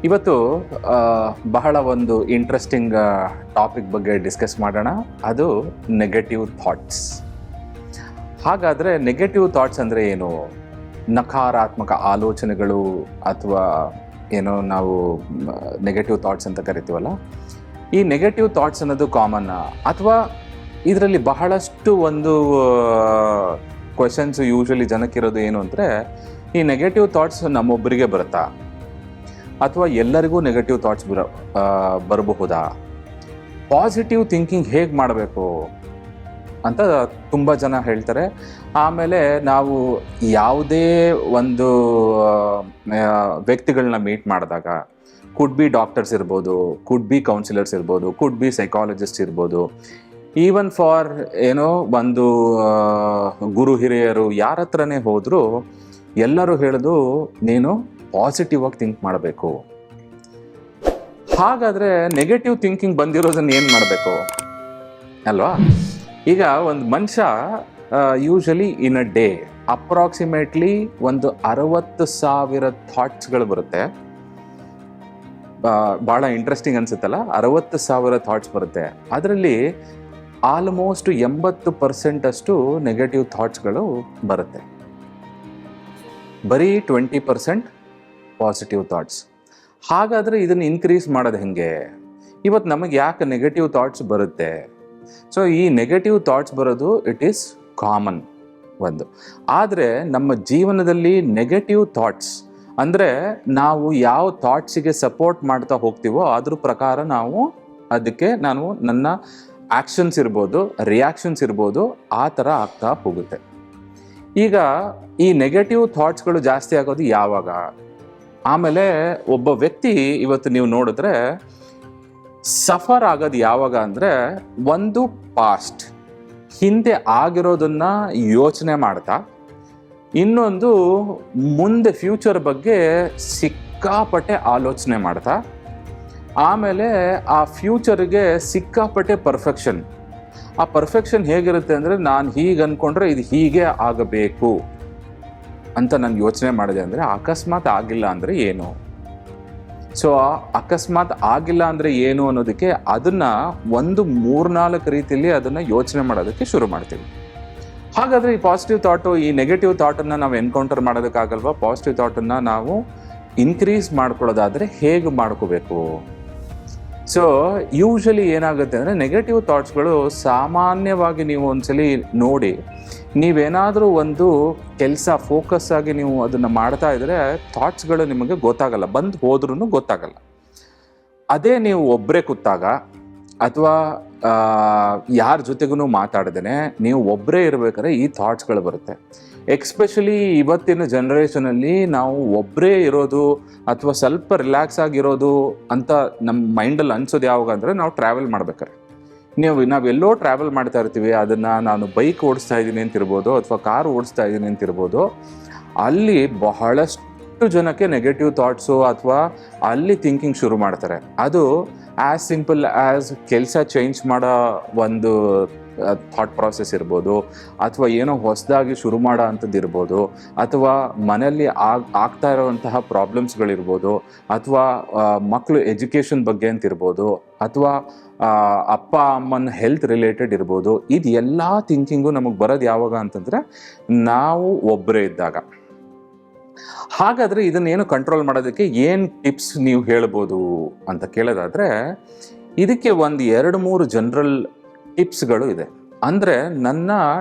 ಇವತ್ತು ಆ, ಬಹಳ ಒಂದು ಇಂಟ್ರೆಸ್ಟಿಂಗ್ ಟಾಪಿಕ್ ಬಗ್ಗೆ ಡಿಸ್ಕಸ್ ಮಾಡೋಣ. ಅದು ನೆಗೆಟಿವ್ ಥಾಟ್ಸ್. ಹಾಗಾದರೆ ನೆಗೆಟಿವ್ ಥಾಟ್ಸ್ ಅಂದರೆ ಏನು? ನಕಾರಾತ್ಮಕ ಆಲೋಚನೆಗಳು ಅಥವಾ ಏನೋ ನಾವು ನೆಗೆಟಿವ್ ಥಾಟ್ಸ್ ಅಂತ ಕರಿತೀವಲ್ಲ, ಈ ನೆಗೆಟಿವ್ ಥಾಟ್ಸ್ ಅನ್ನೋದು ಕಾಮನ್ ಅಥವಾ ಇದರಲ್ಲಿ ಬಹಳಷ್ಟು ಒಂದು ಕ್ವೆಶನ್ಸ್ ಯೂಶ್ವಲಿ ಜನಕ್ಕಿರೋದು ಏನು ಅಂದರೆ, ಈ ನೆಗೆಟಿವ್ ಥಾಟ್ಸ್ ನಮ್ಮೊಬ್ಬರಿಗೆ ಬರುತ್ತಾ ಅಥವಾ ಎಲ್ಲರಿಗೂ ನೆಗೆಟಿವ್ ಥಾಟ್ಸ್ ಬರಬಹುದಾ? ಪಾಸಿಟಿವ್ ಥಿಂಕಿಂಗ್ ಹೇಗೆ ಮಾಡಬೇಕು ಅಂತ ತುಂಬ ಜನ ಹೇಳ್ತಾರೆ. ಆಮೇಲೆ ನಾವು ಯಾವುದೇ ಒಂದು ವ್ಯಕ್ತಿಗಳನ್ನ ಮೀಟ್ ಮಾಡಿದಾಗ, ಕುಡ್ ಬಿ ಡಾಕ್ಟರ್ಸ್ ಇರ್ಬೋದು, ಕುಡ್ ಬಿ ಕೌನ್ಸಿಲರ್ಸ್ ಇರ್ಬೋದು, ಕುಡ್ ಬಿ ಸೈಕಾಲಜಿಸ್ಟ್ ಇರ್ಬೋದು, ಈವನ್ ಫಾರ್ ಏನೋ ಒಂದು ಗುರು ಹಿರಿಯರು ಯಾರ ಹತ್ರನೇ ಹೋದರೂ ಎಲ್ಲರೂ ಹೇಳೋದು ನೀನು ಪಾಸಿಟಿವ್ ಆಗಿ ಥಿಂಕ್ ಮಾಡಬೇಕು. ಹಾಗಾದರೆ ನೆಗೆಟಿವ್ ಥಿಂಕಿಂಗ್ ಬಂದಿರೋದನ್ನು ಏನು ಮಾಡಬೇಕು ಅಲ್ವಾ? ಈಗ ಒಂದು ಮನುಷ್ಯ usually in a day approximately ಒಂದು 60,000 ಥಾಟ್ಸ್ಗಳು ಬರುತ್ತೆ. ಭಾಳ ಇಂಟ್ರೆಸ್ಟಿಂಗ್ ಅನ್ಸುತ್ತಲ್ಲ, 60,000 ಥಾಟ್ಸ್ ಬರುತ್ತೆ. ಅದರಲ್ಲಿ ಆಲ್ಮೋಸ್ಟ್ 80% ಅಷ್ಟು ನೆಗೆಟಿವ್ ಥಾಟ್ಸ್ಗಳು ಬರುತ್ತೆ. ಬರೀ 20% ಪಾಸಿಟಿವ್ ಥಾಟ್ಸ್. ಹಾಗಾದರೆ ಇದನ್ನು ಇನ್ಕ್ರೀಸ್ ಮಾಡೋದು ಹೆಂಗೆ? ಇವತ್ತು ನಮಗೆ ಯಾಕೆ ನೆಗೆಟಿವ್ ಥಾಟ್ಸ್ ಬರುತ್ತೆ? ಸೊ ಈ ನೆಗೆಟಿವ್ ಥಾಟ್ಸ್ ಬರೋದು ಇಟ್ ಈಸ್ ಕಾಮನ್ ಒಂದು. ಆದರೆ ನಮ್ಮ ಜೀವನದಲ್ಲಿ ನೆಗೆಟಿವ್ ಥಾಟ್ಸ್ ಅಂದರೆ ನಾವು ಯಾವ ಥಾಟ್ಸಿಗೆ ಸಪೋರ್ಟ್ ಮಾಡ್ತಾ ಹೋಗ್ತೀವೋ ಅದ್ರ ಪ್ರಕಾರ ನಾವು ಅದಕ್ಕೆ ನನ್ನ ಆ್ಯಕ್ಷನ್ಸ್ ಇರ್ಬೋದು, ರಿಯಾಕ್ಷನ್ಸ್ ಇರ್ಬೋದು, ಆ ಥರ ಆಗ್ತಾ ಹೋಗುತ್ತೆ. ಈಗ ಈ ನೆಗೆಟಿವ್ ಥಾಟ್ಸ್ಗಳು ಜಾಸ್ತಿ ಆಗೋದು ಯಾವಾಗ? ಆಮೇಲೆ ಒಬ್ಬ ವ್ಯಕ್ತಿ ಇವತ್ತು ನೀವು ನೋಡಿದ್ರೆ ಸಫರ್ ಆಗೋದು ಯಾವಾಗ ಅಂದರೆ, ಒಂದು ಪಾಸ್ಟ್ ಹಿಂದೆ ಆಗಿರೋದನ್ನ ಯೋಚನೆ ಮಾಡ್ತಾ, ಇನ್ನೊಂದು ಮುಂದೆ ಫ್ಯೂಚರ್ ಬಗ್ಗೆ ಸಿಕ್ಕಾಪಟ್ಟೆ ಆಲೋಚನೆ ಮಾಡ್ತಾ, ಆಮೇಲೆ ಆ ಫ್ಯೂಚರ್ಗೆ ಸಿಕ್ಕಾಪಟ್ಟೆ ಪರ್ಫೆಕ್ಷನ್. ಆ ಪರ್ಫೆಕ್ಷನ್ ಹೇಗಿರುತ್ತೆ ಅಂದರೆ, ನಾನು ಹೀಗೆ ಅಂದ್ಕೊಂಡ್ರೆ ಇದು ಹೀಗೆ ಆಗಬೇಕು ಅಂತ ನಾನು ಯೋಚನೆ ಮಾಡಿದೆ ಅಂದರೆ, ಅಕಸ್ಮಾತ್ ಆಗಿಲ್ಲ ಅಂದರೆ ಏನು? ಸೊ ಅಕಸ್ಮಾತ್ ಆಗಿಲ್ಲ ಅಂದರೆ ಏನು ಅನ್ನೋದಕ್ಕೆ ಅದನ್ನು ಒಂದು 3-4 ರೀತಿಯಲ್ಲಿ ಅದನ್ನು ಯೋಚನೆ ಮಾಡೋದಕ್ಕೆ ಶುರು ಮಾಡ್ತೀವಿ. ಹಾಗಾದರೆ ಈ ಪಾಸಿಟಿವ್ ಥಾಟು, ಈ ನೆಗೆಟಿವ್ ಥಾಟನ್ನು ನಾವು ಎನ್ಕೌಂಟರ್ ಮಾಡೋದಕ್ಕಾಗಲ್ವಾ? ಪಾಸಿಟಿವ್ ಥಾಟನ್ನು ನಾವು ಇನ್ಕ್ರೀಸ್ ಮಾಡ್ಕೊಳ್ಳೋದಾದರೆ ಹೇಗೆ ಮಾಡ್ಕೋಬೇಕು? ಸೊ ಯೂಶಲಿ ಏನಾಗುತ್ತೆ ಅಂದರೆ, ನೆಗೆಟಿವ್ ಥಾಟ್ಸ್ಗಳು ಸಾಮಾನ್ಯವಾಗಿ ನೀವು ಒಂದ್ಸಲಿ ನೋಡಿ, ನೀವೇನಾದರೂ ಒಂದು ಕೆಲಸ ಫೋಕಸ್ ಆಗಿ ನೀವು ಅದನ್ನು ಮಾಡ್ತಾ ಇದ್ದರೆ ಥಾಟ್ಸ್ಗಳು ನಿಮಗೆ ಗೊತ್ತಾಗಲ್ಲ, ಬಂದು ಹೋದ್ರೂ ಗೊತ್ತಾಗಲ್ಲ. ಅದೇ ನೀವು ಒಬ್ಬರೇ ಕೂತಾಗ ಅಥವಾ ಯಾರ ಜೊತೆಗೂ ಮಾತಾಡ್ದೇನೆ ನೀವು ಒಬ್ಬರೇ ಇರಬೇಕಾದ್ರೆ ಈ ಥಾಟ್ಸ್ಗಳು ಬರುತ್ತೆ. ಎಕ್ಸ್ಪೆಷಲಿ ಇವತ್ತಿನ ಜನ್ರೇಷನಲ್ಲಿ ನಾವು ಒಬ್ಬರೇ ಇರೋದು ಅಥವಾ ಸ್ವಲ್ಪ ರಿಲ್ಯಾಕ್ಸ್ ಆಗಿರೋದು ಅಂತ ನಮ್ಮ ಮೈಂಡಲ್ಲಿ ಅನ್ಸೋದು ಯಾವಾಗ ಅಂದರೆ, ನಾವು ಟ್ರಾವೆಲ್ ಮಾಡ್ಬೇಕಾರೆ. ನಾವೆಲ್ಲೋ ಟ್ರಾವೆಲ್ ಮಾಡ್ತಾ ಇರ್ತೀವಿ, ಅದನ್ನು ನಾನು ಬೈಕ್ ಓಡಿಸ್ತಾ ಇದ್ದೀನಿ ಅಂತಿರ್ಬೋದು ಅಥವಾ ಕಾರ್ ಓಡಿಸ್ತಾ ಇದ್ದೀನಿ ಅಂತಿರ್ಬೋದು, ಅಲ್ಲಿ ಬಹಳಷ್ಟು ಜನಕ್ಕೆ ನೆಗೆಟಿವ್ ಥಾಟ್ಸು ಅಥವಾ ಅಲ್ಲಿ ಥಿಂಕಿಂಗ್ ಶುರು ಮಾಡ್ತಾರೆ. ಅದು ಆ್ಯಸ್ ಸಿಂಪಲ್ ಆ್ಯಸ್ ಕೆಲಸ ಚೇಂಜ್ ಮಾಡೋ ಒಂದು ಥಾಟ್ ಪ್ರಾಸೆಸ್ ಇರ್ಬೋದು, ಅಥವಾ ಏನೋ ಹೊಸದಾಗಿ ಶುರು ಮಾಡೋ ಅಂಥದ್ದು ಇರ್ಬೋದು, ಅಥವಾ ಮನೆಯಲ್ಲಿ ಆಗ್ತಾ ಇರೋವಂತಹ ಪ್ರಾಬ್ಲಮ್ಸ್ಗಳಿರ್ಬೋದು, ಅಥವಾ ಮಕ್ಕಳು ಎಜುಕೇಷನ್ ಬಗ್ಗೆ ಅಂತ ಇರ್ಬೋದು, ಅಥವಾ ಅಪ್ಪ ಅಮ್ಮನ ಹೆಲ್ತ್ ರಿಲೇಟೆಡ್ ಇರ್ಬೋದು. ಇದು ಎಲ್ಲ ಥಿಂಕಿಂಗು ನಮಗೆ ಬರೋದು ಯಾವಾಗ ಅಂತಂದರೆ, ನಾವು ಒಬ್ಬರೇ ಇದ್ದಾಗ. ಹಾಗಾದರೆ ಇದನ್ನೇನು ಕಂಟ್ರೋಲ್ ಮಾಡೋದಕ್ಕೆ ಏನು ಟಿಪ್ಸ್ ನೀವು ಹೇಳ್ಬೋದು ಅಂತ ಕೇಳೋದಾದರೆ, ಇದಕ್ಕೆ ಒಂದು 2-3 ಜನರಲ್ ಟಿಪ್ಸ್ಗಳು ಇದೆ. ಅಂದರೆ ನನ್ನ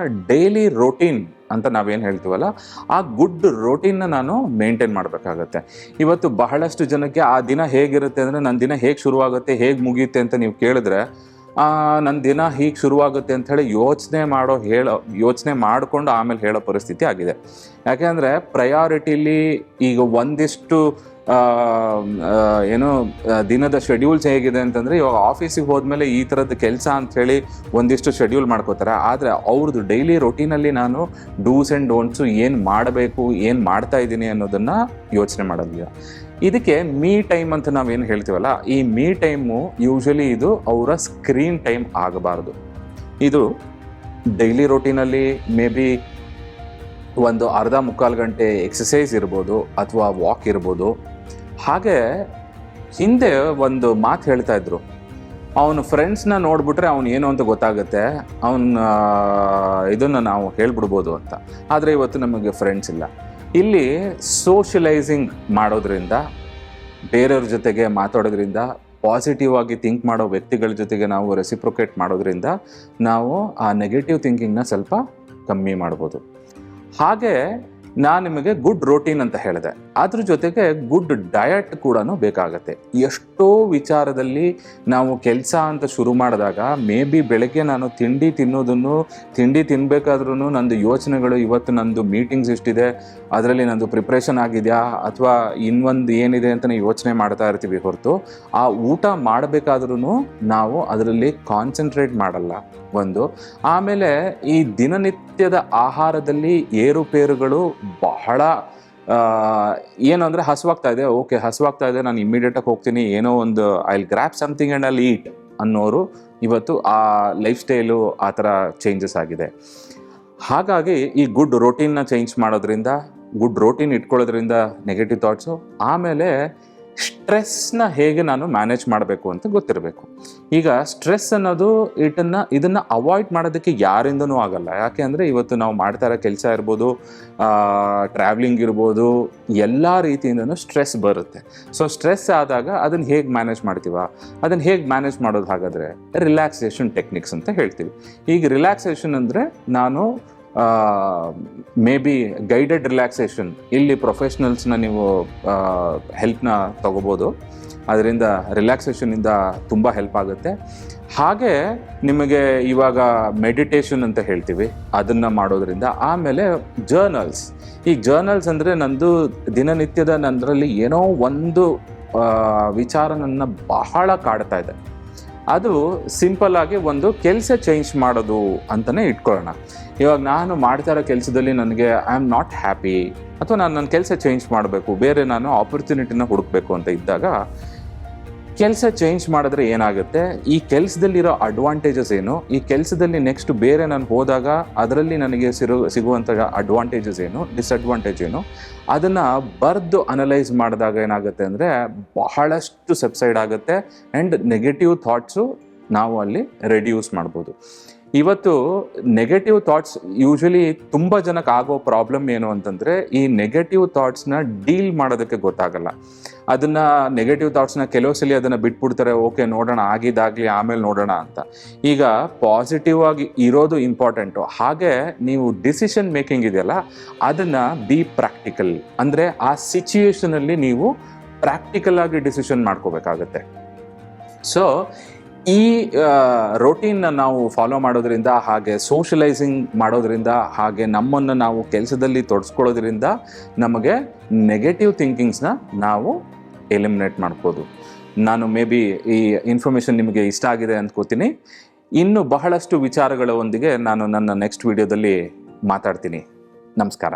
ಡೈಲಿ ರೋಟೀನ್ ಅಂತ ನಾವೇನು ಹೇಳ್ತೀವಲ್ಲ, ಆ ಗುಡ್ ರೋಟೀನ್ನ ನಾನು ಮೇಂಟೈನ್ ಮಾಡಬೇಕಾಗತ್ತೆ. ಇವತ್ತು ಬಹಳಷ್ಟು ಜನಕ್ಕೆ ಆ ದಿನ ಹೇಗಿರುತ್ತೆ ಅಂದರೆ, ನನ್ನ ದಿನ ಹೇಗೆ ಶುರುವಾಗುತ್ತೆ, ಹೇಗೆ ಮುಗಿಯುತ್ತೆ ಅಂತ ನೀವು ಕೇಳಿದ್ರೆ, ನನ್ನ ದಿನ ಹೀಗೆ ಶುರುವಾಗುತ್ತೆ ಅಂಥೇಳಿ ಯೋಚನೆ ಮಾಡಿಕೊಂಡು ಆಮೇಲೆ ಹೇಳೋ ಪರಿಸ್ಥಿತಿ ಆಗಿದೆ. ಯಾಕೆಂದರೆ ಪ್ರಯಾರಿಟಿಲಿ ಈಗ ಒಂದಿಷ್ಟು ಏನೋ ದಿನದ ಶೆಡ್ಯೂಲ್ಸ್ ಹೇಗಿದೆ ಅಂತಂದರೆ, ಇವಾಗ ಆಫೀಸಿಗೆ ಹೋದ್ಮೇಲೆ ಈ ಥರದ್ದು ಕೆಲಸ ಅಂಥೇಳಿ ಒಂದಿಷ್ಟು ಶೆಡ್ಯೂಲ್ ಮಾಡ್ಕೋತಾರೆ. ಆದರೆ ಅವ್ರದ್ದು ಡೈಲಿ ರೊಟೀನಲ್ಲಿ ನಾನು ಡೂಸ್ ಆ್ಯಂಡ್ ಡೋಂಟ್ಸು ಏನು ಮಾಡಬೇಕು, ಏನು ಮಾಡ್ತಾ ಇದ್ದೀನಿ ಅನ್ನೋದನ್ನು ಯೋಚನೆ ಮಾಡೋದಿಲ್ಲ. ಇದಕ್ಕೆ ಮೀ ಟೈಮ್ ಅಂತ ನಾವೇನು ಹೇಳ್ತೀವಲ್ಲ, ಈ ಮೀ ಟೈಮು ಯೂಶಲಿ ಇದು ಅವರ ಸ್ಕ್ರೀನ್ ಟೈಮ್ ಆಗಬಾರ್ದು. ಇದು ಡೈಲಿ ರೊಟೀನಲ್ಲಿ ಮೇ ಬಿ ಒಂದು ಅರ್ಧ ಮುಕ್ಕಾಲು ಗಂಟೆ ಎಕ್ಸಸೈಸ್ ಇರ್ಬೋದು ಅಥವಾ ವಾಕ್ ಇರ್ಬೋದು. ಹಾಗೆ ಹಿಂದೆ ಒಂದು ಮಾತು ಹೇಳ್ತಾ ಇದ್ರು, ಅವನ ಫ್ರೆಂಡ್ಸ್ನ ನೋಡ್ಬಿಟ್ರೆ ಅವ್ನು ಏನು ಅಂತ ಗೊತ್ತಾಗುತ್ತೆ, ಅವನ ಇದನ್ನು ನಾವು ಹೇಳ್ಬಿಡ್ಬೋದು ಅಂತ. ಆದರೆ ಇವತ್ತು ನಮಗೆ ಫ್ರೆಂಡ್ಸ್ ಇಲ್ಲ. ಇಲ್ಲಿ ಸೋಷಲೈಸಿಂಗ್ ಮಾಡೋದ್ರಿಂದ, ಬೇರೆಯವ್ರ ಜೊತೆಗೆ ಮಾತಾಡೋದ್ರಿಂದ, ಪಾಸಿಟಿವ್ ಆಗಿ ಥಿಂಕ್ ಮಾಡೋ ವ್ಯಕ್ತಿಗಳ ಜೊತೆಗೆ ನಾವು ರೆಸಿಪ್ರೊಕೇಟ್ ಮಾಡೋದ್ರಿಂದ ನಾವು ಆ ನೆಗೆಟಿವ್ ಥಿಂಕಿಂಗ್ನ ಸ್ವಲ್ಪ ಕಮ್ಮಿ ಮಾಡ್ಬೋದು. ಹಾಗೆ ನಾನು ನಿಮಗೆ ಗುಡ್ ರೋಟೀನ್ ಅಂತ ಹೇಳಿದೆ, ಅದ್ರ ಜೊತೆಗೆ ಗುಡ್ ಡಯಟ್ ಕೂಡ ಬೇಕಾಗತ್ತೆ. ಎಷ್ಟೋ ವಿಚಾರದಲ್ಲಿ ನಾವು ಕೆಲಸ ಅಂತ ಶುರು ಮಾಡಿದಾಗ ಮೇ ಬಿ ಬೆಳಗ್ಗೆ ನಾನು ತಿಂಡಿ ತಿನ್ನಬೇಕಾದ್ರೂ ನಂದು ಯೋಚನೆಗಳು, ಇವತ್ತು ನಂದು ಮೀಟಿಂಗ್ಸ್ ಎಷ್ಟಿದೆ, ಅದರಲ್ಲಿ ನಂದು ಪ್ರಿಪ್ರೇಷನ್ ಆಗಿದೆಯಾ ಅಥವಾ ಇನ್ನೊಂದು ಏನಿದೆ ಅಂತ ಯೋಚನೆ ಮಾಡ್ತಾ ಇರ್ತೀವಿ ಹೊರತು ಆ ಊಟ ಮಾಡಬೇಕಾದ್ರೂ ನಾವು ಅದರಲ್ಲಿ ಕಾನ್ಸಂಟ್ರೇಟ್ ಮಾಡಲ್ಲ ಒಂದು. ಆಮೇಲೆ ಈ ದಿನನಿತ್ಯದ ಆಹಾರದಲ್ಲಿ ಏರುಪೇರುಗಳು ಬಹಳ, ಏನು ಅಂದರೆ ಹಸುವಾಗ್ತಾ ಇದೆ, ಓಕೆ ಹಸುವಾಗ್ತಾ ಇದೆ, ನಾನು ಇಮ್ಮಿಡಿಯೇಟಾಗಿ ಹೋಗ್ತೀನಿ, ಏನೋ ಒಂದು I will grab something and I'll eat ಅನ್ನೋರು ಇವತ್ತು ಆ ಲೈಫ್ ಸ್ಟೈಲು ಆ ಥರ ಚೇಂಜಸ್ ಆಗಿದೆ. ಹಾಗಾಗಿ ಈ ಗುಡ್ ರೋಟೀನ್ನ ಚೇಂಜ್ ಮಾಡೋದ್ರಿಂದ, ಗುಡ್ ರೋಟೀನ್ ಇಟ್ಕೊಳ್ಳೋದ್ರಿಂದ ನೆಗೆಟಿವ್ ಥಾಟ್ಸು, ಆಮೇಲೆ ಸ್ಟ್ರೆಸ್ನ ಹೇಗೆ ನಾನು ಮ್ಯಾನೇಜ್ ಮಾಡಬೇಕು ಅಂತ ಗೊತ್ತಿರಬೇಕು. ಈಗ ಸ್ಟ್ರೆಸ್ ಅನ್ನೋದು ಇದನ್ನು ಅವಾಯ್ಡ್ ಮಾಡೋದಕ್ಕೆ ಯಾರಿಂದನೂ ಆಗಲ್ಲ. ಯಾಕೆ ಅಂದರೆ ಇವತ್ತು ನಾವು ಮಾಡ್ತಾ ಇರೋ ಕೆಲಸ ಇರ್ಬೋದು, ಟ್ರಾವೆಲಿಂಗ್ ಇರ್ಬೋದು, ಎಲ್ಲ ರೀತಿಯಿಂದನೂ ಸ್ಟ್ರೆಸ್ ಬರುತ್ತೆ. ಸೊ ಸ್ಟ್ರೆಸ್ ಆದಾಗ ಅದನ್ನು ಹೇಗೆ ಮ್ಯಾನೇಜ್ ಮಾಡ್ತೀವ, ಅದನ್ನು ಹೇಗೆ ಮ್ಯಾನೇಜ್ ಮಾಡೋದು ಹಾಗಾದರೆ ರಿಲ್ಯಾಕ್ಸೇಷನ್ ಟೆಕ್ನಿಕ್ಸ್ ಅಂತ ಹೇಳ್ತೀವಿ. ಈಗ ರಿಲ್ಯಾಕ್ಸೇಷನ್ ಅಂದರೆ ನಾನು ಮೇ ಬಿ ಗೈಡೆಡ್ ರಿಲ್ಯಾಕ್ಸೇಷನ್, ಇಲ್ಲಿ ಪ್ರೊಫೆಷ್ನಲ್ಸ್ನ ನೀವು ಹೆಲ್ಪ್ನ ತಗೋಬೋದು, ಅದರಿಂದ ರಿಲ್ಯಾಕ್ಸೇಷನಿಂದ ತುಂಬ ಹೆಲ್ಪ್ ಆಗುತ್ತೆ. ಹಾಗೆ ನಿಮಗೆ ಇವಾಗ ಮೆಡಿಟೇಷನ್ ಅಂತ ಹೇಳ್ತೀವಿ, ಅದನ್ನು ಮಾಡೋದ್ರಿಂದ. ಆಮೇಲೆ ಜರ್ನಲ್ಸ್. ಈ ಜರ್ನಲ್ಸ್ ಅಂದರೆ ನಂದು ದಿನನಿತ್ಯದ ನಂದರಲ್ಲಿ ಏನೋ ಒಂದು ವಿಚಾರ ನನ್ನ ಬಹಳ ಕಾಡ್ತಾ ಇದೆ, ಅದು ಸಿಂಪಲ್ ಆಗಿ ಒಂದು ಕೆಲಸ ಚೇಂಜ್ ಮಾಡೋದು ಅಂತಲೇ ಇಟ್ಕೊಳ್ಳೋಣ. ಇವಾಗ ನಾನು ಮಾಡ್ತಾ ಇರೋ ಕೆಲಸದಲ್ಲಿ ನನಗೆ ಐ ಆಮ್ ನಾಟ್ ಹ್ಯಾಪಿ, ಅಥವಾ ನಾನು ನನ್ನ ಕೆಲಸ ಚೇಂಜ್ ಮಾಡಬೇಕು, ಬೇರೆ ನಾನು ಆಪರ್ಚುನಿಟಿನ ಹುಡುಕಬೇಕು ಅಂತ ಇದ್ದಾಗ ಕೆಲಸ ಚೇಂಜ್ ಮಾಡಿದ್ರೆ ಏನಾಗುತ್ತೆ, ಈ ಕೆಲಸದಲ್ಲಿರೋ ಅಡ್ವಾಂಟೇಜಸ್ ಏನು, ಈ ಕೆಲಸದಲ್ಲಿ ನೆಕ್ಸ್ಟ್ ಬೇರೆ ನಾನು ಹೋದಾಗ ಅದರಲ್ಲಿ ನನಗೆ ಸಿಗುವಂಥ ಅಡ್ವಾಂಟೇಜಸ್ ಏನು, ಡಿಸ್ಅಡ್ವಾಂಟೇಜ್ ಏನು, ಅದನ್ನು ಬರೆದು ಅನಲೈಸ್ ಮಾಡಿದಾಗ ಏನಾಗುತ್ತೆ ಅಂದರೆ ಬಹಳಷ್ಟು ಸಬ್ಸೈಡ್ ಆಗುತ್ತೆ ಆ್ಯಂಡ್ ನೆಗೆಟಿವ್ ಥಾಟ್ಸು ನಾವು ಅಲ್ಲಿ ರೆಡ್ಯೂಸ್ ಮಾಡ್ಬೋದು. ಇವತ್ತು ನೆಗೆಟಿವ್ ಥಾಟ್ಸ್ ಯೂಶ್ವಲಿ ತುಂಬ ಜನಕ್ಕೆ ಆಗೋ ಪ್ರಾಬ್ಲಮ್ ಏನು ಅಂತಂದರೆ, ಈ ನೆಗೆಟಿವ್ ಥಾಟ್ಸ್ನ ಡೀಲ್ ಮಾಡೋದಕ್ಕೆ ಗೊತ್ತಾಗಲ್ಲ. ಅದನ್ನು ನೆಗೆಟಿವ್ ಥಾಟ್ಸ್ನ ಕೆಲವು ಸಲ ಅದನ್ನು ಬಿಟ್ಬಿಡ್ತಾರೆ, ಓಕೆ ನೋಡೋಣ, ಆಗಿದ್ದಾಗಲಿ ಆಮೇಲೆ ನೋಡೋಣ ಅಂತ. ಈಗ ಪಾಸಿಟಿವ್ ಆಗಿ ಇರೋದು ಇಂಪಾರ್ಟೆಂಟು. ಹಾಗೆ ನೀವು ಡಿಸಿಷನ್ ಮೇಕಿಂಗ್ ಇದೆಯಲ್ಲ, ಅದನ್ನು ಬಿ ಪ್ರಾಕ್ಟಿಕಲ್, ಅಂದರೆ ಆ ಸಿಚುಯೇಷನಲ್ಲಿ ನೀವು ಪ್ರಾಕ್ಟಿಕಲ್ ಆಗಿ ಡಿಸಿಷನ್ ಮಾಡ್ಕೋಬೇಕಾಗತ್ತೆ. ಸೊ ಈ ರೋಟೀನ್ನ ನಾವು ಫಾಲೋ ಮಾಡೋದ್ರಿಂದ, ಹಾಗೆ ಸೋಷಲೈಸಿಂಗ್ ಮಾಡೋದ್ರಿಂದ, ಹಾಗೆ ನಮ್ಮನ್ನು ನಾವು ಕೆಲಸದಲ್ಲಿ ತೊಡಸ್ಕೊಳ್ಳೋದ್ರಿಂದ ನಮಗೆ ನೆಗೆಟಿವ್ ಥಿಂಕಿಂಗ್ಸ್ನ ನಾವು ಎಲಿಮಿನೇಟ್ ಮಾಡ್ಬೋದು. ನಾನು ಮೇ ಬಿ ಈ ಇನ್ಫಾರ್ಮೇಷನ್ ನಿಮಗೆ ಇಷ್ಟ ಆಗಿದೆ ಅಂದ್ಕೋತೀನಿ. ಇನ್ನು ಬಹಳಷ್ಟು ವಿಚಾರಗಳ ಒಂದಿಗೆ ನಾನು ನನ್ನ ನೆಕ್ಸ್ಟ್ ವಿಡಿಯೋದಲ್ಲಿ ಮಾತಾಡ್ತೀನಿ. ನಮಸ್ಕಾರ.